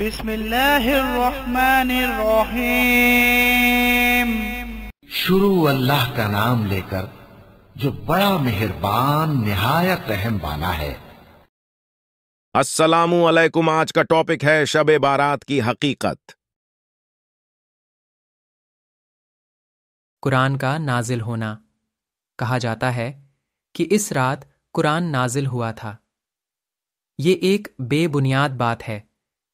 بسم اللہ الرحمن الرحیم۔ شروع اللہ کا نام لے کر جو بڑا مہربان نہایت رحم والا ہے۔ السلام علیکم۔ آج کا ٹاپک ہے شب بارات کی حقیقت۔ قرآن کا نازل ہونا۔ کہا جاتا ہے کہ اس رات قرآن نازل ہوا تھا۔ یہ ایک بے بنیاد بات ہے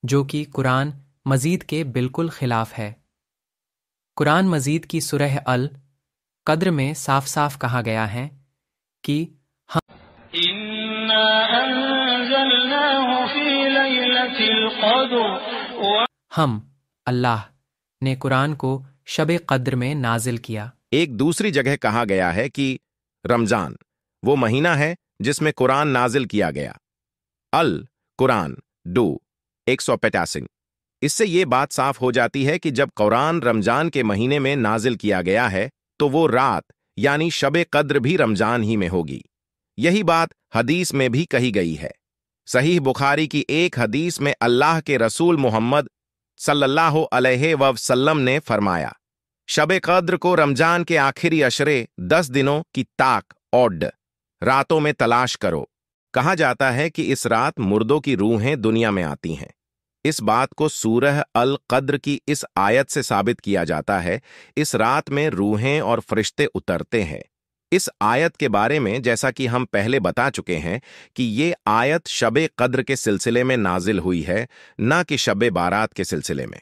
جو کہ قرآن مجید کے بالکل خلاف ہے۔ قرآن مجید کی سورہ القدر میں صاف صاف کہا گیا ہے کہ ہم اللہ نے قرآن کو شب قدر میں نازل کیا۔ ایک دوسری جگہ کہا گیا ہے کہ رمضان وہ مہینہ ہے جس میں قرآن نازل کیا گیا۔ القرآن 2:185۔ اس سے یہ بات صاف ہو جاتی ہے کہ جب قرآن رمضان کے مہینے میں نازل کیا گیا ہے تو وہ رات یعنی شب قدر بھی رمضان ہی میں ہوگی۔ یہی بات حدیث میں بھی کہی گئی ہے۔ صحیح بخاری کی ایک حدیث میں اللہ کے رسول محمد صلی اللہ علیہ وسلم نے فرمایا، شب قدر کو رمضان کے آخری عشرے 10 دنوں کی تاک اوڈ راتوں میں تلاش کرو۔ کہا جاتا ہے کہ اس رات مردوں کی روحیں دنیا میں آتی ہیں۔ اس بات کو سورہ القدر کی اس آیت سے ثابت کیا جاتا ہے۔ اس رات میں روحیں اور فرشتے اترتے ہیں۔ اس آیت کے بارے میں جیسا کہ ہم پہلے بتا چکے ہیں کہ یہ آیت شب قدر کے سلسلے میں نازل ہوئی ہے، نہ کہ شب بارات کے سلسلے میں۔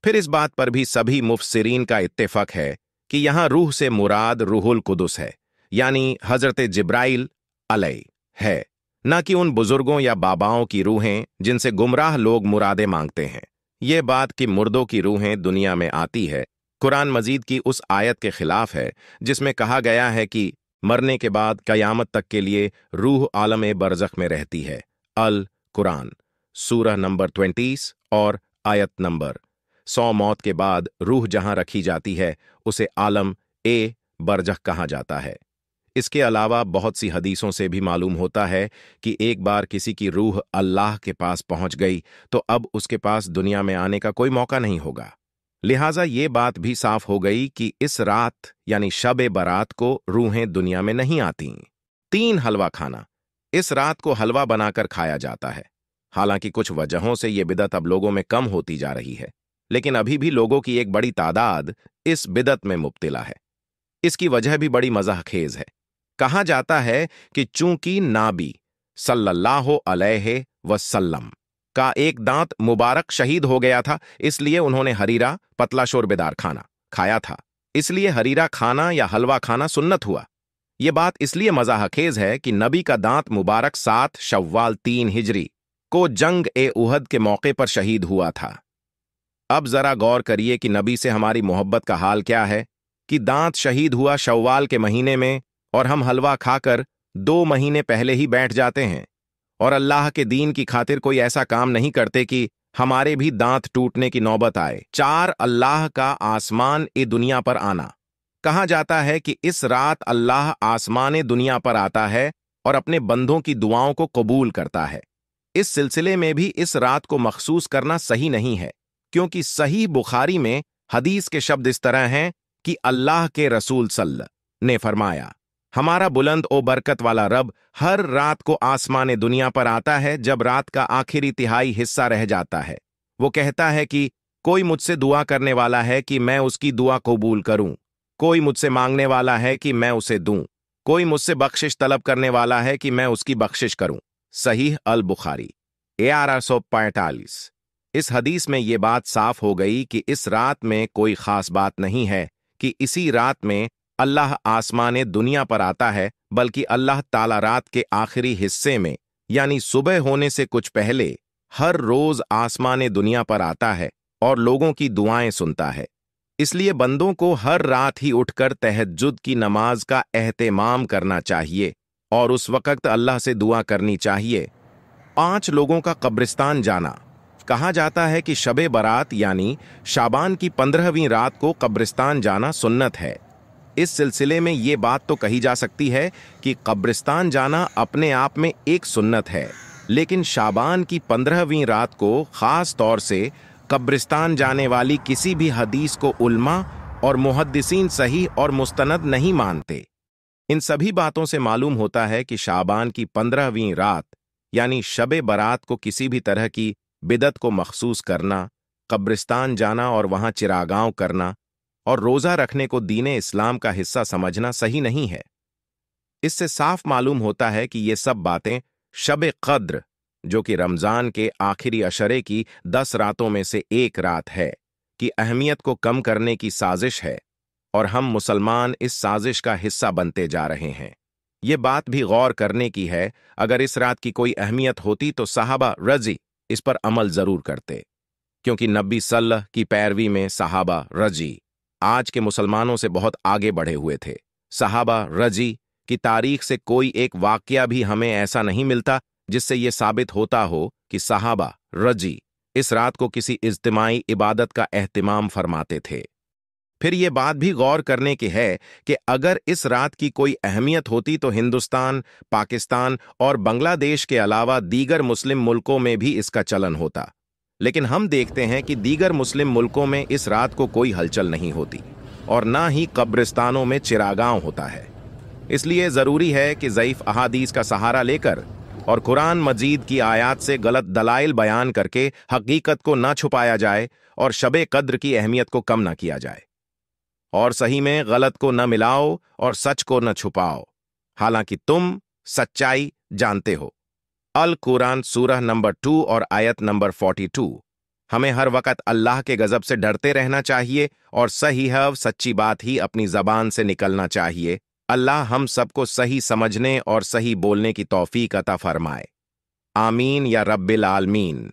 پھر اس بات پر بھی سبھی مفسرین کا اتفاق ہے کہ یہاں روح سے مراد روح القدس ہے، یعنی حضرت جبرائیل علیہ ہے، نہ کہ ان بزرگوں یا باباؤں کی روحیں جن سے گمراہ لوگ مرادیں مانگتے ہیں۔ یہ بات کہ مردوں کی روحیں دنیا میں آتی ہے قرآن مجید کی اس آیت کے خلاف ہے جس میں کہا گیا ہے کہ مرنے کے بعد قیامت تک کے لیے روح عالم برزخ میں رہتی ہے۔ القرآن سورہ نمبر 20 اور آیت نمبر 100۔ موت کے بعد روح جہاں رکھی جاتی ہے اسے عالم برزخ کہا جاتا ہے۔ اس کے علاوہ بہت سی حدیثوں سے بھی معلوم ہوتا ہے کہ ایک بار کسی کی روح اللہ کے پاس پہنچ گئی تو اب اس کے پاس دنیا میں آنے کا کوئی موقع نہیں ہوگا۔ لہٰذا یہ بات بھی صاف ہو گئی کہ اس رات یعنی شب برات کو روحیں دنیا میں نہیں آتیں۔ 3 حلوہ کھانا۔ اس رات کو حلوہ بنا کر کھایا جاتا ہے۔ حالانکہ کچھ وجہوں سے یہ بدعت اب لوگوں میں کم ہوتی جا رہی ہے، لیکن ابھی بھی لوگوں کی ایک بڑی تعداد اس بدعت میں مبتلا ہے۔ اس کی وجہ بھی بڑی مزاح خیز ہے۔ کہا جاتا ہے کہ چونکہ نبی صلی اللہ علیہ وسلم کا ایک دانت مبارک شہید ہو گیا تھا، اس لیے انہوں نے حریرہ پتلا شوربیدار کھانا کھایا تھا، اس لیے حریرہ کھانا یا حلوہ کھانا سنت ہوا۔ یہ بات اس لیے مزاح خیز ہے کہ نبی کا دانت مبارک 7 شوال 3 ہجری کو جنگ احد کے موقع پر شہید ہوا تھا۔ اب ذرا غور کریے کہ نبی سے ہماری محبت کا حال کیا ہے کہ دانت شہید ہوا شوال کے مہینے میں اور ہم حلوہ کھا کر 2 مہینے پہلے ہی بیٹھ جاتے ہیں، اور اللہ کے دین کی خاطر کوئی ایسا کام نہیں کرتے کہ ہمارے بھی دانت ٹوٹنے کی نوبت آئے۔ 4 اللہ کا آسمان دنیا پر آنا۔ کہا جاتا ہے کہ اس رات اللہ آسمان دنیا پر آتا ہے اور اپنے بندوں کی دعاؤں کو قبول کرتا ہے۔ اس سلسلے میں بھی اس رات کو مخصوص کرنا صحیح نہیں ہے، کیونکہ صحیح بخاری میں حدیث کے شبد اس طرح ہیں کہ اللہ کے رسول صلی نے فرمایا، ہمارا بلند و برکت والا رب ہر رات کو آسمان دنیا پر آتا ہے جب رات کا آخری تہائی حصہ رہ جاتا ہے۔ وہ کہتا ہے کہ کوئی مجھ سے دعا کرنے والا ہے کہ میں اس کی دعا قبول کروں، کوئی مجھ سے مانگنے والا ہے کہ میں اسے دوں، کوئی مجھ سے بخشش طلب کرنے والا ہے کہ میں اس کی بخشش کروں۔ صحیح البخاری 1145۔ اس حدیث میں یہ بات صاف ہو گئی کہ اس رات میں کوئی خاص بات نہیں ہے کہ اسی رات میں اللہ آسمان دنیا پر آتا ہے، بلکہ اللہ تعالی رات کے آخری حصے میں یعنی صبح ہونے سے کچھ پہلے ہر روز آسمان دنیا پر آتا ہے اور لوگوں کی دعائیں سنتا ہے۔ اس لیے بندوں کو ہر رات ہی اٹھ کر تہجد کی نماز کا اہتمام کرنا چاہیے اور اس وقت اللہ سے دعا کرنی چاہیے۔ 5 لوگوں کا قبرستان جانا۔ کہا جاتا ہے کہ شب برات یعنی شعبان کی 15ویں رات کو قبرستان جانا سنت ہے۔ اس سلسلے میں یہ بات تو کہی جا سکتی ہے کہ قبرستان جانا اپنے آپ میں ایک سنت ہے، لیکن شعبان کی 15ویں رات کو خاص طور سے قبرستان جانے والی کسی بھی حدیث کو علماء اور محدثین صحیح اور مستند نہیں مانتے۔ ان سبھی باتوں سے معلوم ہوتا ہے کہ شعبان کی 15ویں رات یعنی شب برات کو کسی بھی طرح کی بدعت کو مخصوص کرنا، قبرستان جانا اور وہاں چراغاں کرنا اور روزہ رکھنے کو دین اسلام کا حصہ سمجھنا صحیح نہیں ہے۔ اس سے صاف معلوم ہوتا ہے کہ یہ سب باتیں شب قدر، جو کہ رمضان کے آخری عشرے کی 10 راتوں میں سے ایک رات ہے، کی اہمیت کو کم کرنے کی سازش ہے، اور ہم مسلمان اس سازش کا حصہ بنتے جا رہے ہیں۔ یہ بات بھی غور کرنے کی ہے، اگر اس رات کی کوئی اہمیت ہوتی تو صحابہ رضی اس پر عمل ضرور کرتے، کیونکہ نبی صلی اللہ کی پیروی میں صحابہ رضی آج کے مسلمانوں سے بہت آگے بڑھے ہوئے تھے۔ صحابہ رضی کی تاریخ سے کوئی ایک واقعہ بھی ہمیں ایسا نہیں ملتا جس سے یہ ثابت ہوتا ہو کہ صحابہ رضی اس رات کو کسی اجتماعی عبادت کا اہتمام فرماتے تھے۔ پھر یہ بات بھی غور کرنے کی ہے کہ اگر اس رات کی کوئی اہمیت ہوتی تو ہندوستان، پاکستان اور بنگلہ دیش کے علاوہ دیگر مسلم ملکوں میں بھی اس کا چلن ہوتا، لیکن ہم دیکھتے ہیں کہ دیگر مسلم ملکوں میں اس رات کو کوئی ہلچل نہیں ہوتی اور نہ ہی قبرستانوں میں چراغاں ہوتا ہے۔ اس لیے ضروری ہے کہ ضعیف احادیث کا سہارا لے کر اور قرآن مجید کی آیات سے غلط دلائل بیان کر کے حقیقت کو نہ چھپایا جائے اور شب قدر کی اہمیت کو کم نہ کیا جائے، اور صحیح میں غلط کو نہ ملاؤ اور سچ کو نہ چھپاؤ، حالانکہ تم سچائی جانتے ہو۔ القرآن سورہ نمبر 2 اور آیت نمبر 42۔ ہمیں ہر وقت اللہ کے غضب سے ڈرتے رہنا چاہیے اور صحیح ہے سچی بات ہی اپنی زبان سے نکلنا چاہیے۔ اللہ ہم سب کو صحیح سمجھنے اور صحیح بولنے کی توفیق عطا فرمائے۔ آمین یا رب العالمین۔